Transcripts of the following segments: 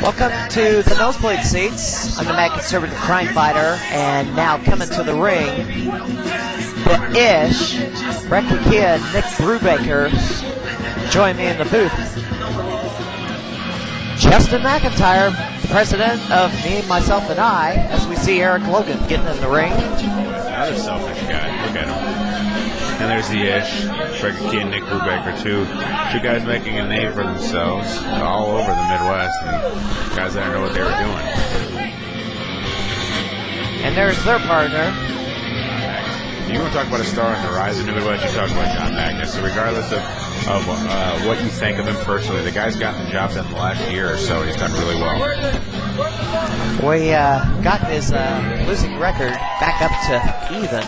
Welcome to the nosebleed seats. I'm the mad conservative crime fighter, and now coming to the ring, the Ish, Brecky Kid, Nick Brubaker, join me in the booth. Justin MacIntyre, president of Me, Myself, and I, as we see Eric Logan getting in the ring. Another selfish guy. Look at him. And there's the Ish, Brecky Kid, Nick Brubaker, two guys making a name for themselves all over the Midwest, and guys that know what they were doing. And there's their partner. You want to talk about a star on the rise in the Midwest, you talk about John Magnus. So regardless of what you think of him personally, the guy's gotten the job done the last year or so. He's done really well. We got his losing record back up to even.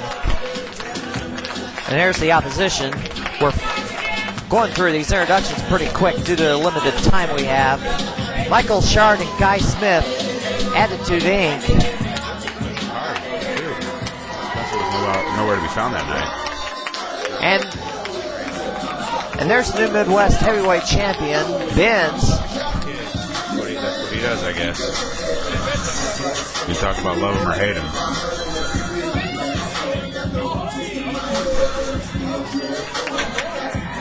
And there's the opposition. We're going through these introductions pretty quick due to the limited time we have. Michael Shard and Guy Smith, Attitude Inc. Nowhere to be found that night. And there's the New Midwest Heavyweight Champion, Benz. That's what he does, I guess. You talk about love him or hate him.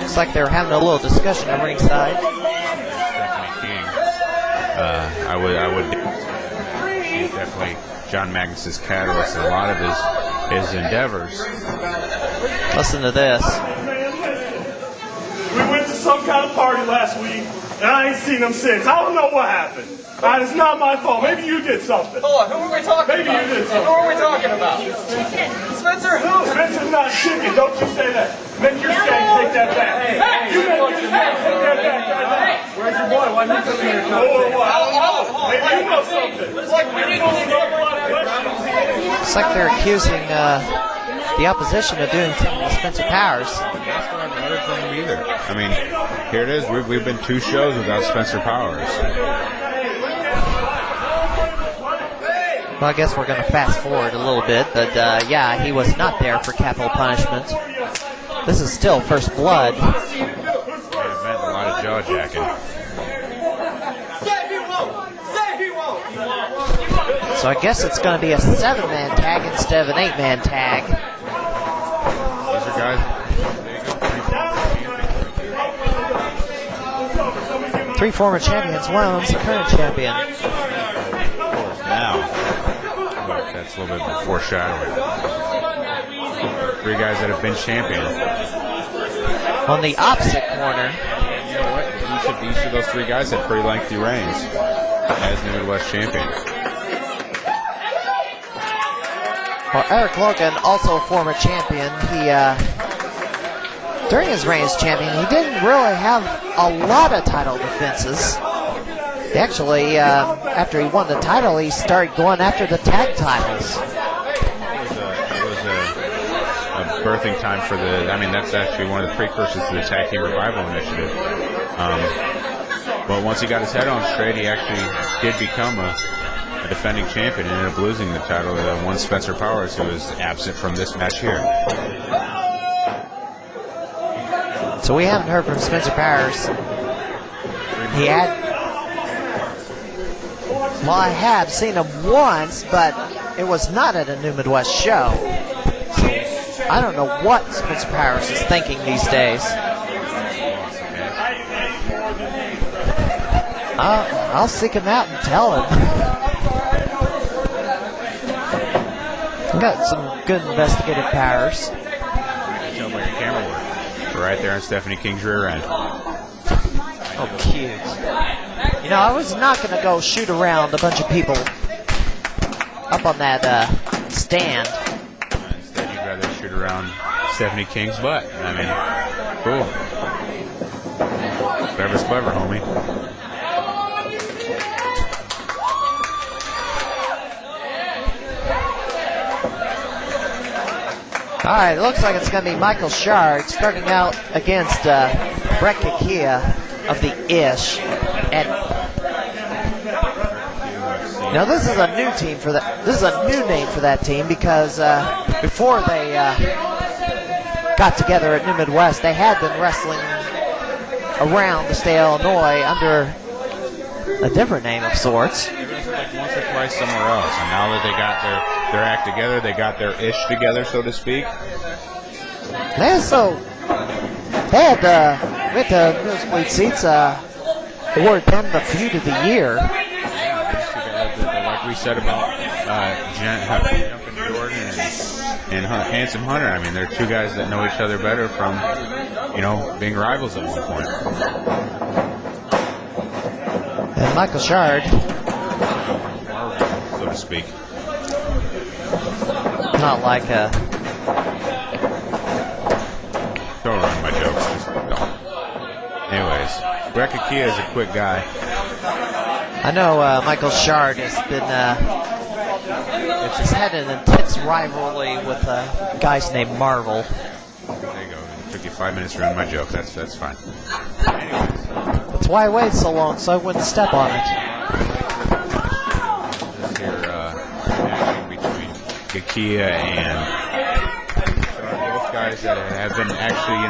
Looks like they're having a little discussion at ringside. Stephanie King. I would he's definitely John Magnus's catalyst in a lot of his endeavors. Listen to this. We went to some kind of party last week, and I ain't seen them since. I don't know what happened. It's not my fault. Maybe you did something. Hold on, who are we talking Maybe about? you did something. Who are we talking about? Spencer who? Spencer's not chicken. Don't you say that. Make your stand take that back. Hey, you make your stand take that back right now. Where's your boy? Why didn't you come here? Maybe you know something. It's like we didn't know something. Looks like they're accusing the opposition of doing something to Spencer Powers. I haven't heard from him either. I mean, here it is. We've been 2 shows without Spencer Powers. Well, I guess we're going to fast forward a little bit, but yeah, he was not there for capital punishment. This is still First Blood. Main event, a lot of jaw jacking. So I guess it's going to be a 7-man tag instead of an 8-man tag. These are guys. 3 former champions, one's the current champion. Now, that's a little bit of foreshadowing. 3 guys that have been champions. On the opposite corner, You know what? Each of those 3 guys had pretty lengthy reigns as the Midwest champion. well, Eric Logan, also a former champion, he during his reign as champion, he didn't really have a lot of title defenses. Actually, after he won the title, he started going after the tag titles. It was a birthing time for the. I mean, that's actually one of the precursors to the Tag Team Revival Initiative. But once he got his head on straight, he actually did become a defending champion and ended up losing the title to one Spencer Powers, who was absent from this match here. So we haven't heard from Spencer Powers. He had. Well, I have seen him once, but it was not at a New Midwest show. So I don't know what Spencer Powers is thinking these days. I'll seek him out and tell him. I've got some good investigative powers. Tell by your camera work. Right there on Stephanie King's rear end. Oh, cute. You know, I was not going to go shoot around a bunch of people up on that stand. Instead, you'd rather shoot around Stephanie King's butt. I mean, cool. Clever's clever, homie. All right, it looks like it's going to be Michael Shard starting out against Brecky Kid of the Ish. And now this is a new team for that. This is a new name for that team because before they got together at New Midwest, they had been wrestling around the state of Illinois under a different name of sorts. They wrestled like once or twice somewhere else, and now that they got their act together, they got their ish together, so to speak. They had with the nosebleed seats award them the feud of the year. Like we said about Jumpin' Jordan and Handsome Hunter. I mean, they're two guys that know each other better from, being rivals at one point. And Michael Shard, so to speak. not like a. Don't run my jokes. Just don't. Anyways, Rekakia is a quick guy. I know Michael Shard has been just had an intense rivalry with guys named Marvel. There you go. It took you 5 minutes to run my joke. That's fine. Anyways. That's why I waited so long, so I wouldn't step on it. This here action between Gakia and both guys that have been actually,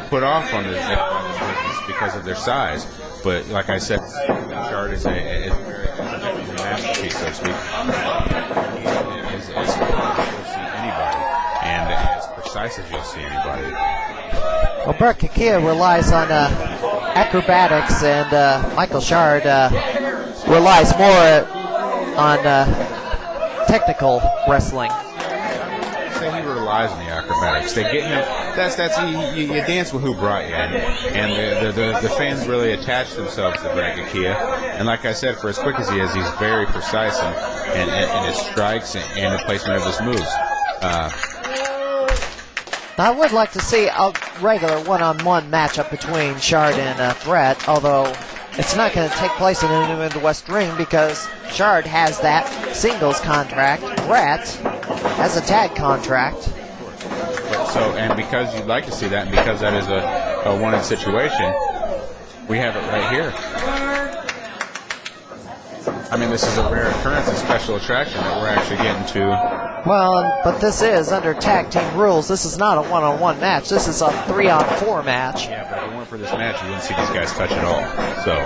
put off on this business because of their size. But like I said, Shard is a very masterpiece, so to speak. As you'll see anybody, and as precise as you'll see anybody. Well, Bert Kakia relies on acrobatics, and Michael Shard relies more on technical wrestling. Say he relies on the acrobatics. They get him. You dance with who brought you, and the fans really attach themselves to Brad Gakia. And like I said, for as quick as he is, he's very precise in his strikes and the placement of his moves. I would like to see a regular one-on-one matchup between Shard and Brett, although it's not going to take place in the New Midwest ring because Shard has that singles contract. Brett has a tag contract. And because you'd like to see that, and because that is a wanted situation, we have it right here. I mean, this is a rare occurrence, a special attraction that we're actually getting to. Well, but this is under tag team rules. This is not a one-on-one match. This is a 3-on-4 match. Yeah, but if it weren't for this match, you wouldn't see these guys touch at all. So,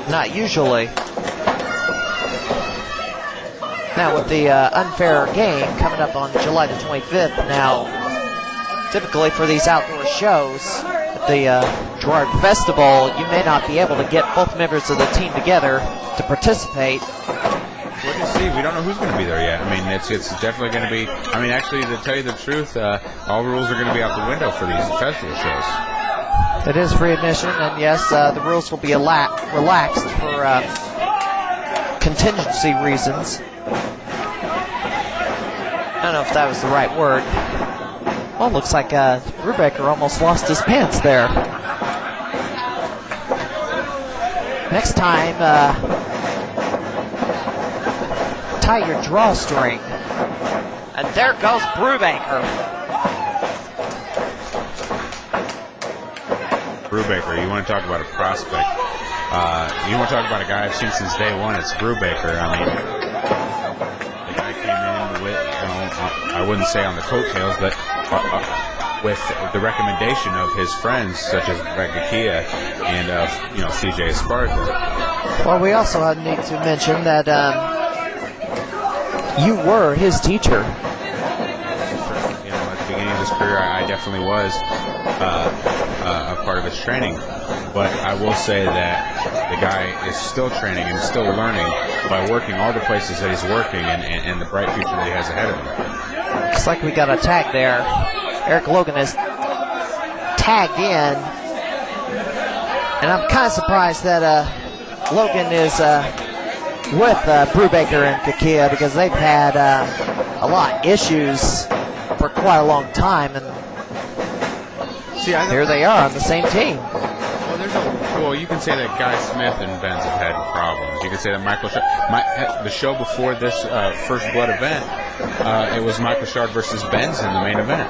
not usually. Now, with the unfair game coming up on July the 25th, now, typically for these outdoor shows, at the Gerard Festival, you may not be able to get both members of the team together to participate. we're going to see. We don't know who's going to be there yet. I mean, it's definitely going to be. I mean, actually, to tell you the truth, all rules are going to be out the window for these festival shows. It is free admission, and yes, the rules will be relaxed for contingency reasons. I don't know if that was the right word. Well, looks like Brubaker almost lost his pants there. Next time, tie your drawstring. And there goes Brubaker. Brubaker, you want to talk about a prospect. You want to talk about a guy I've seen since day one. It's Brubaker. I mean, the guy came in with, I wouldn't say on the coattails, but with the recommendation of his friends such as Brett Gakia and CJ Esparza. Well, we also need to mention that you were his teacher. At the beginning of his career, I definitely was a part of his training. But I will say that the guy is still training and still learning by working all the places that he's working and the bright future that he has ahead of him. Looks like we got a tag there. Eric Logan is tagged in. And I'm kind of surprised that Logan is with Brubaker and Kakia because they've had a lot of issues for quite a long time. And here they are on the same team. Well, you can say that Guy Smith and Benz have had problems. You can say that the show before this First Blood event, it was Michael Shard versus Benz in the main event.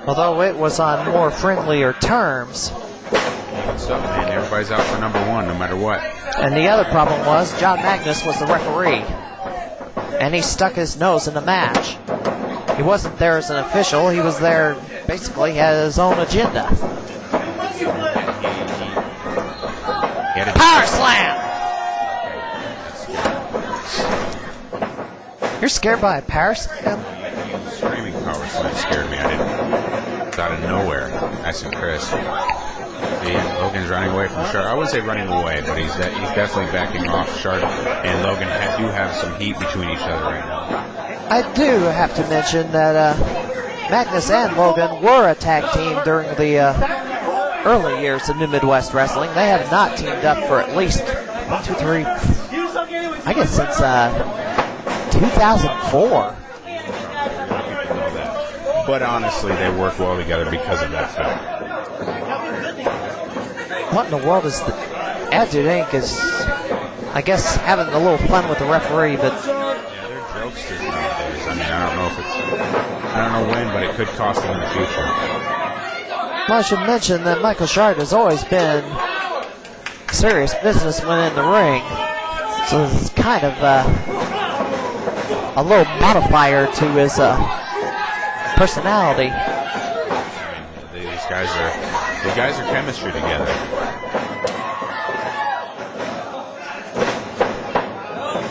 Although it was on more friendlier terms. So, man, everybody's out for number one, no matter what. And the other problem was John Magnus was the referee. And he stuck his nose in the match. He wasn't there as an official. He was there, basically, he had his own agenda. He didn't. Power slam! You're scared by a power slam? Screaming power slam scared me. I didn't. It's out of nowhere. Nice and crisp. See, Logan's running away from Sharp. I wouldn't say running away, but he's definitely backing off. Sharp and Logan do have some heat between each other right now. I do have to mention that Magnus and Logan were a tag team during the early years of New Midwest Wrestling. They have not teamed up for at least 1, 2, 3, I guess since 2004. But honestly, they work well together because of that fact. What in the world is the Attitude Inc. is, I guess, having a little fun with the referee, but Yeah, they're jokesters nowadays. I mean, I don't know when, but it could cost them in the future. well, I should mention that Michael Shard has always been a serious businessman in the ring. So this is kind of a little modifier to his personality. I mean, these guys are chemistry together.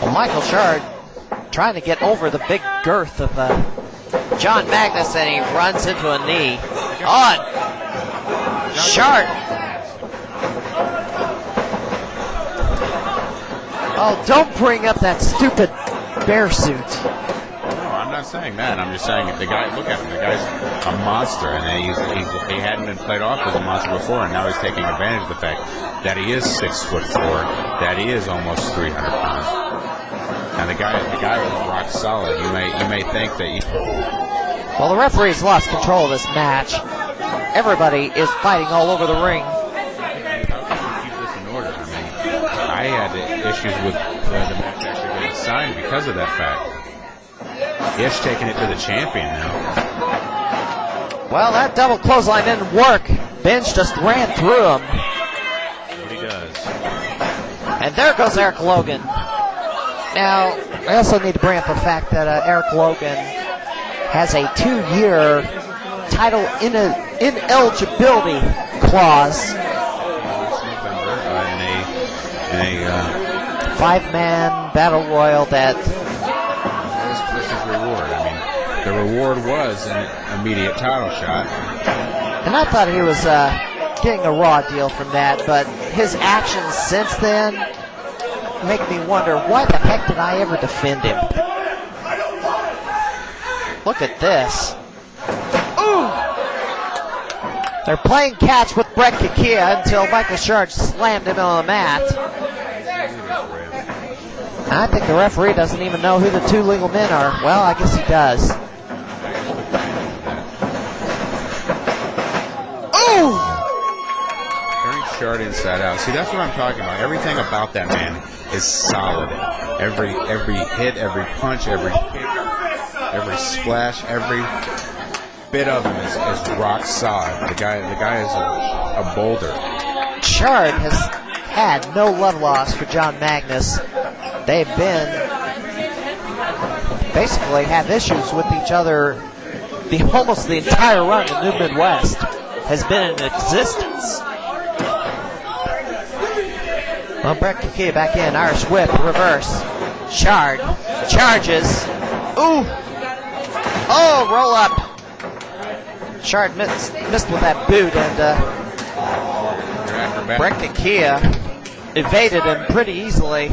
Well, Michael Shard trying to get over the big girth of John Magnus, and he runs into a knee. On Shard. Oh, don't bring up that stupid bear suit. No, I'm not saying that. I'm just saying the guy. Look at him. The guy's a monster, and he hadn't been played off as a monster before, and now he's taking advantage of the fact that he is 6'4", that he is almost 300 pounds. And the guy is rock solid. You may think that. Well, the referee's lost control of this match. Everybody is fighting all over the ring. How can you keep this in order? I mean, I had issues with the match actually getting signed because of that fact. Ish taking it to the champion now. Well, that double clothesline didn't work. Bench just ran through him. What he does. And there goes Eric Logan. Now, I also need to bring up the fact that Eric Logan has a 2-year title ineligibility clause. In a 5-man battle royal that was Chris's reward. I mean, the reward was an immediate title shot. and I thought he was getting a raw deal from that, but his actions since then make me wonder, why the heck did I ever defend him? Look at this. Ooh! They're playing catch with Brett Kakia until Michael Shard slammed him on the mat. I think the referee doesn't even know who the two legal men are. Well, I guess he does. Ooh! Turning Shard inside out. See, that's what I'm talking about. Everything about that man is solid. Every hit, every punch, every kick, every splash, every bit of him is rock solid. The guy is a boulder. Shard has had no love lost for John Magnus. They've been basically have issues with each other. Almost the entire run of New Midwest has been in existence. Well, Brett Kakia back in, Irish whip, reverse. Shard charges. Ooh! Oh, roll up. Shard missed with that boot, and Brett Kakia evaded him pretty easily.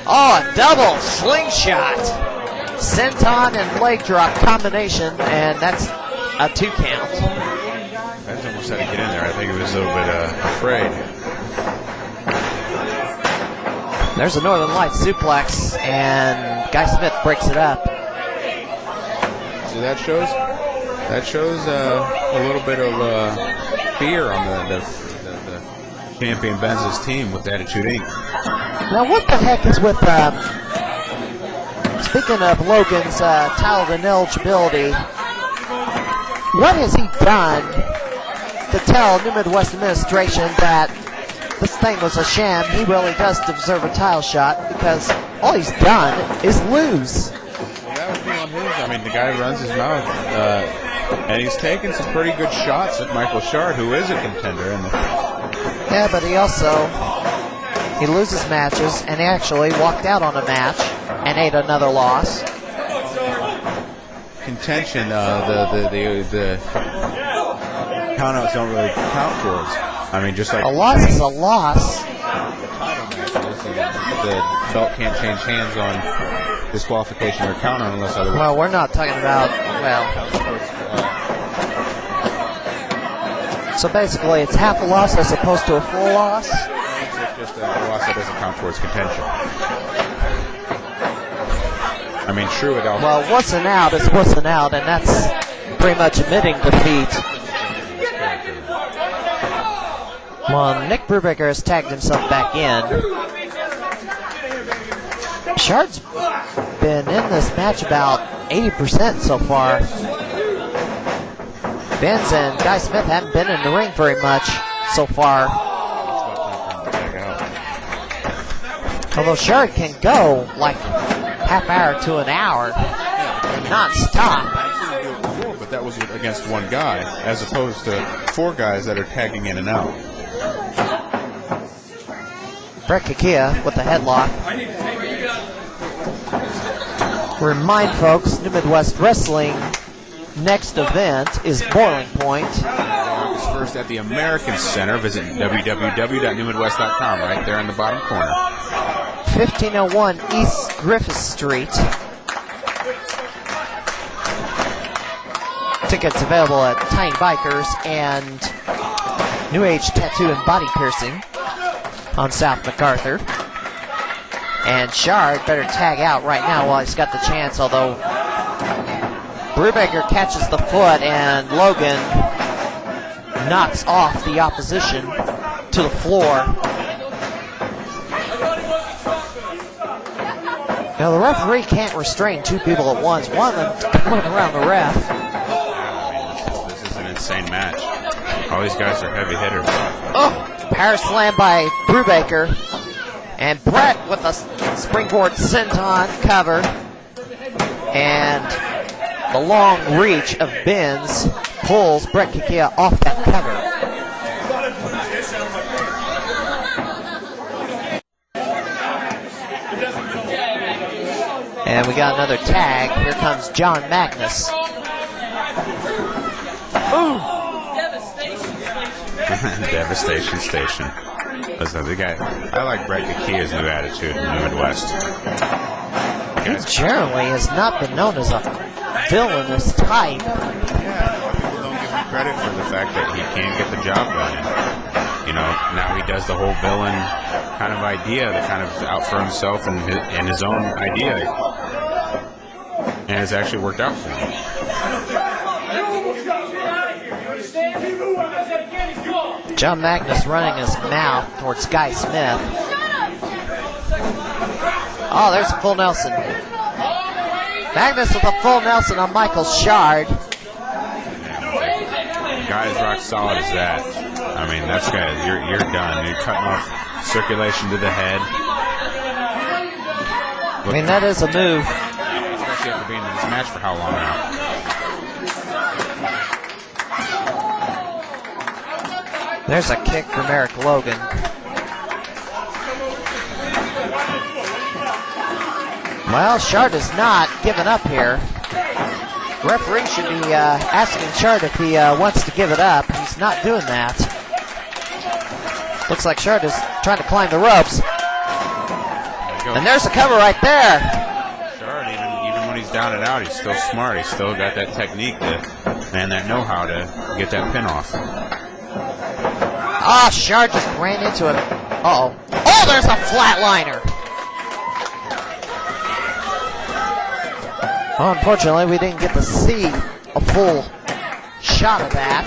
Oh, a double slingshot. Senton and leg drop combination, and that's a 2 count. I just almost had to get in there. I think he was a little bit afraid. There's a Northern Lights suplex, and Guy Smith breaks it up. So that shows a little bit of fear on the champion Benz's team with Attitude Inc. Now, what the heck is with, speaking of Logan's title ineligibility, what has he done to tell New Midwest administration that this thing was a sham? He really does deserve a title shot, because all he's done is lose. Well, that would be on his. I mean, the guy runs his mouth, and he's taken some pretty good shots at Michael Shard, who is a contender. Yeah, but he also He loses matches, and he actually walked out on a match and ate another loss. Contention, the countouts don't really count towards. I mean, just like A loss is a loss. the belt can't change hands on disqualification or counter unless otherwise. Well, we're not talking about, well. So basically, it's half a loss as opposed to a full loss. It's just a loss that doesn't count towards contention. I mean, true, it all. Well, what's an out is what's an out, and that's pretty much admitting defeat. Well, Nick Brubaker has tagged himself back in. Shard's been in this match about 80% so far. Benz and Guy Smith haven't been in the ring very much so far. Although Shard can go like half hour to an hour non-stop. But that was against one guy, as opposed to 4 guys that are tagging in and out. Brett Kakia with the headlock. Remind folks, New Midwest Wrestling next event is Boiling Point. August 1st at the American Center. Visit www.newmidwest.com right there in the bottom corner. 1501 East Griffith Street. Tickets available at Tiny Bikers and New Age Tattoo and Body Piercing on South MacArthur. And Shard better tag out right now while he's got the chance, although Brubaker catches the foot and Logan knocks off the opposition to the floor. Now the referee can't restrain 2 people at once. One of them coming around the ref. This is an insane match. All these guys are heavy hitters. Oh, power slam by Brubaker. And Brett with a springboard senton cover. And the long reach of Benz pulls Brett Kakia off that cover. And we got another tag. Here comes John Magnus. Ooh. Devastation Station. Listen, the guy, I like Brett Kakia's new attitude in the Midwest. He generally has not been known as a villainous type. Yeah, people don't give him credit for the fact that he can't get the job done. You know, now he does the whole villain kind of idea, the kind of out for himself and his own idea. And it's actually worked out for him. John Magnus running his mouth towards Guy Smith. Oh, there's a full Nelson. Magnus with a full Nelson on Michael Shard. Guy is rock solid as that. I mean, that's good. You're done. You're cutting off circulation to the head. I mean, that is a move. Especially after being in this match for how long now? There's a kick from Eric Logan. Well, Shard is not giving up here. Referee should be asking Shard if he wants to give it up. He's not doing that. Looks like Shard is trying to climb the ropes. And there's a cover right there. Shard, even when he's down and out, he's still smart. He's still got that technique and that know-how to get that pin off. Ah, Shard just ran into it. Uh-oh. Oh, there's a flatliner. Well, unfortunately, we didn't get to see a full shot of that.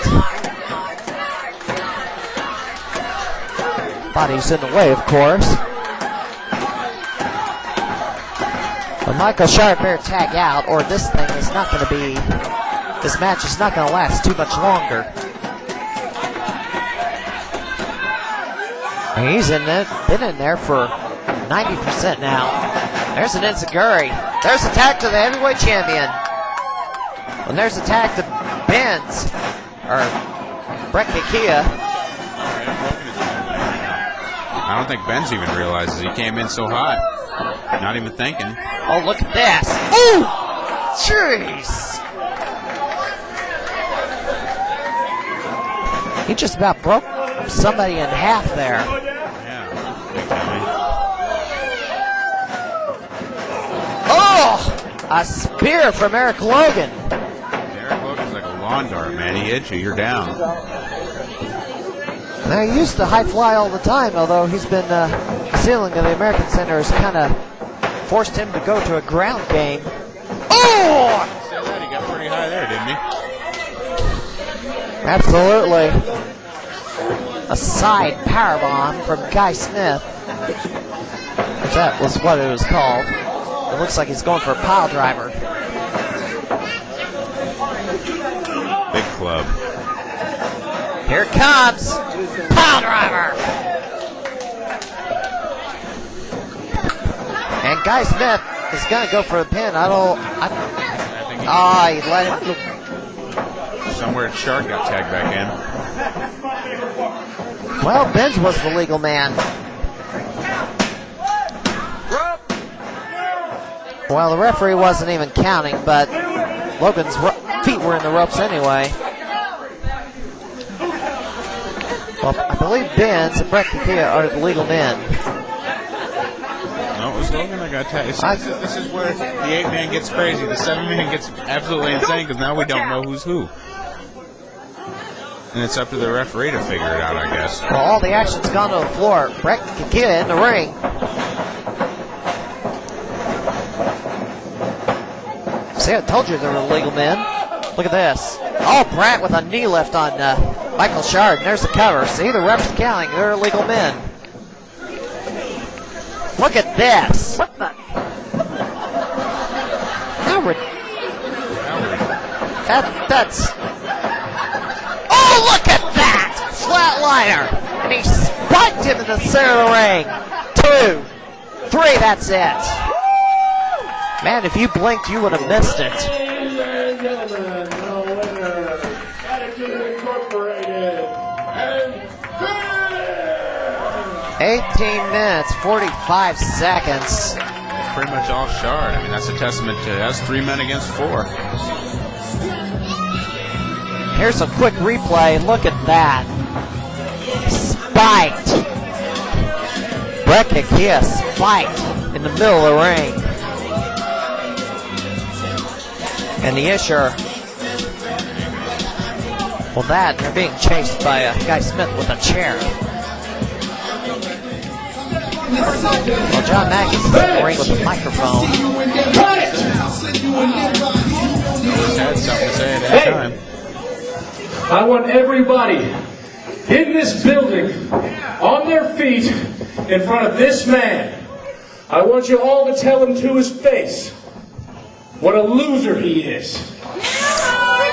Body's in the way, of course. But Michael Shard better tag out, or this thing is not going to be... This match is not going to last too much longer. He's in it, been in there for 90% now. There's an enziguri. There's a tag to the heavyweight champion. And there's a tag to Benz, or Brett Kakia. I don't think Ben's even realizes he came in so hot. Not even thinking. Oh, look at this. Ooh! Jeez! He just about broke somebody in half there. Yeah, big time. Oh! A spear from Eric Logan. Eric Logan's like a lawn dart, man. He hits you, you're down. Now, he used to high fly all the time, although he's been, the ceiling of the American Center has kind of forced him to go to a ground game. Oh! Say that, he got pretty high there, didn't he? Absolutely. A side powerbomb from Guy Smith. If that was what it was called. It looks like he's going for a pile driver. Big club. Here it comes. Pile driver. And Guy Smith is going to go for the pin. He let him. Somewhere Shark got tagged back in. Well, Benz was the legal man. Well, the referee wasn't even counting, but Logan's feet were in the ropes anyway. Well, I believe Benz and Brett Kakia are the legal men. No, it was Logan that got tagged. This is where the 8-man gets crazy. The 7-man gets absolutely insane because now we don't know who's who. And it's up to the referee to figure it out, I guess. Well, all the action's gone to the floor. Brett Kakia in the ring. See, I told you they were legal men. Look at this. Oh, Brett with a knee lift on Michael Shard. And there's the cover. See, the ref's counting. They're legal men. Look at this. What the? That's... Oh, look at that! Flatliner! And he spiked him in the center of the ring. 2, 3, that's it. Man, if you blinked, you would have missed it. 18 minutes, 45 seconds. Pretty much all Shard. I mean, that's a testament to that's 3 men against 4. Here's a quick replay. Look at that. Spiked. Brett Kakia spiked in the middle of the ring. And the Isher. Well, they're being chased by Guy Smith with a chair. Well, John Mack is in the ring with a microphone. Always had something to say at that time. I want everybody in this building on their feet in front of this man. I want you all to tell him to his face what a loser he is.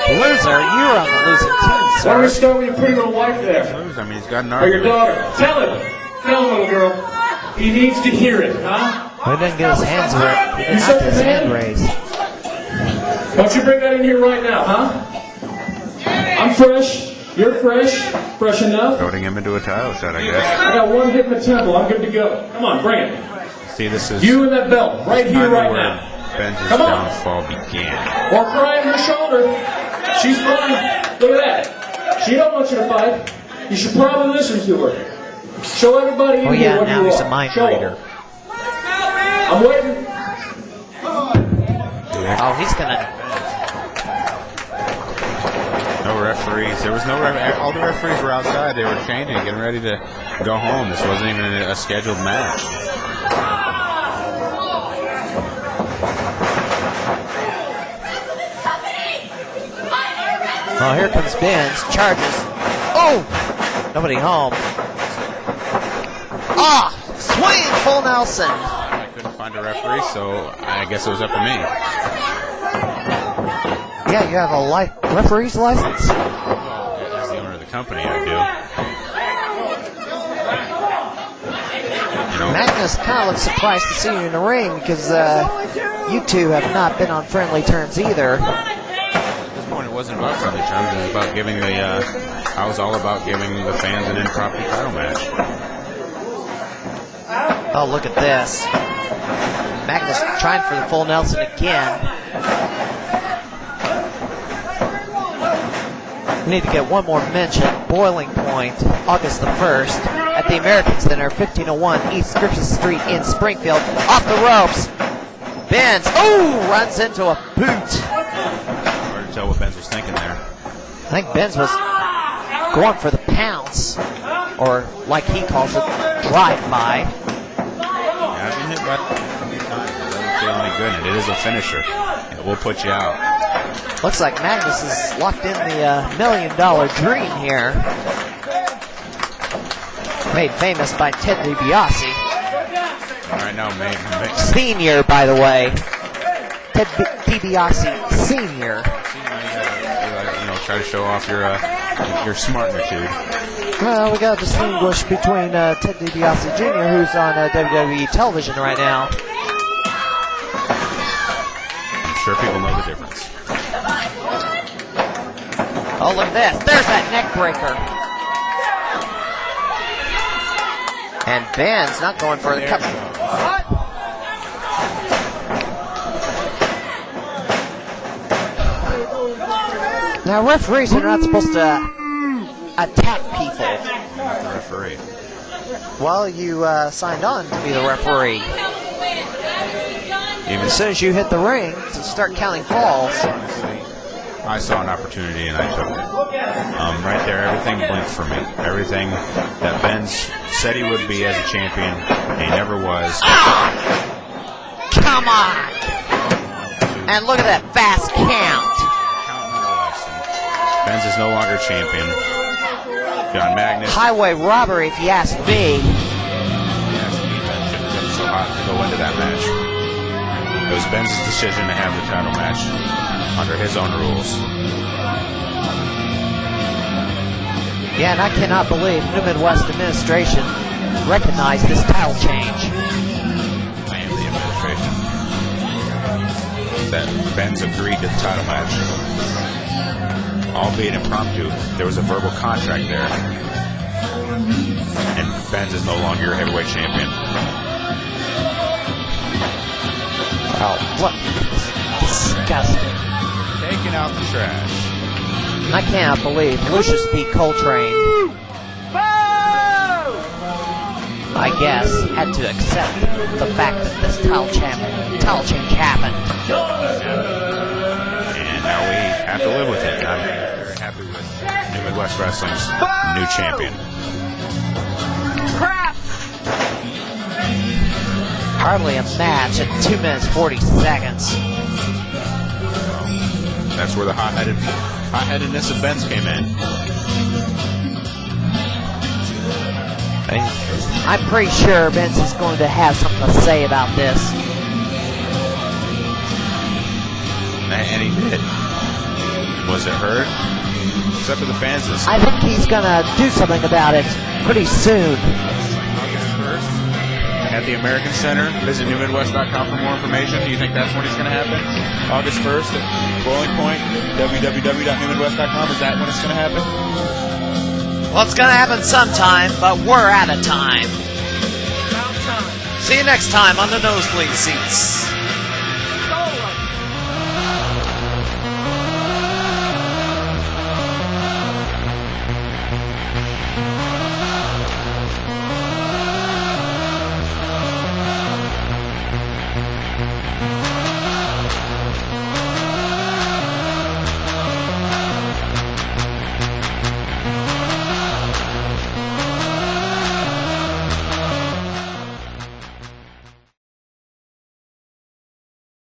Loser? You're on the losing team, Why don't we sir. start with your pretty little wife there? I mean, he's got an Or your argument. daughter. Tell him, little girl. He needs to hear it, huh? He didn't get his hands raised. He didn't You have such a his hand man? raised. Why don't you bring that in here right now, huh? I'm fresh. You're fresh. Fresh enough. Goading him into a title shot, I guess. I got one hit in the temple. I'm good to go. Come on, bring it. See, this is You and that belt, right here, right where now. Ben's Come on. downfall began. Or cry on her shoulder. She's fine. Look at that. She don't want you to fight. You should probably listen to her. Show everybody in Oh, here yeah, what now you he's are. a mind Show 'em. reader. I'm waiting. Oh, he's gonna... No referees. There was no all the referees were outside. They were changing, getting ready to go home. This wasn't even a scheduled match. Oh, here comes Benz. Charges. Oh! Nobody home. Ah! Swing full Nelson. I couldn't find a referee, so I guess it was up to me. Yeah, you have a referee's license. As the owner of the company, I do. You know, Magnus kind of looks surprised to see you in the ring because you two have not been on friendly terms either. at this point, it wasn't about friendly terms. It was about giving I was all about giving the fans an improper title match. Oh, look at this. Magnus trying for the full Nelson again. We need to get one more mention. Boiling Point, August the 1st, at the American Center, 1501 East Griffith Street in Springfield. Off the ropes. Benz, oh, runs into a boot. Hard to tell what Benz was thinking there. I think Benz was going for the pounce, or like he calls it, drive-by. Yeah, I've been hit by a few times. It doesn't feel any good, and it is a finisher. It will put you out. Looks like Magnus is locked in the $1 million dream here. Made famous by Ted DiBiase. All right, now, mate. Senior, by the way. Ted DiBiase Senior. Try to show off your smartitude. Well, we got to distinguish between Ted DiBiase Jr., who's on WWE television right now. I'm sure people know the difference. Oh, look at this. There's that neck breaker. And Ben's not going for the cup. Now, referees are not supposed to attack people. Not the referee. Well, you signed on to be the referee. As soon as you hit the ring, to start counting falls. I saw an opportunity and I took it. Right there, everything blinked for me. Everything that Benz said he would be as a champion, he never was. Come on! And look at that fast count. Benz is no longer champion. John Magnus. Highway robbery, if you ask me. It was so hot to go into that match. It was Benz's decision to have the title match under his own rules. Yeah, and I cannot believe New Midwest administration recognized this title change. I am the administration. That Benz agreed to the title match. Albeit impromptu, there was a verbal contract there. And Benz is no longer your heavyweight champion. Oh, what? Disgusting. Taking out the trash. I cannot believe Lucius P. Coltrane, I guess, had to accept the fact that this title change happened. And now we have to live with it. I'm very happy with New Midwest Wrestling's new champion. Hardly a match at 2 minutes 40 seconds. That's where the hot-headedness of Benz came in. I'm pretty sure Benz is going to have something to say about this. And he did. Was it heard? Except for the fans. I think he's going to do something about it pretty soon. August 1st at the American Center. Visit newmidwest.com for more information. Do you think that's when it's going to happen? August 1st at Boiling Point, www.newmidwest.com. Is that when it's going to happen? Well, it's going to happen sometime, but we're out of time. See you next time on the Nosebleed Seats.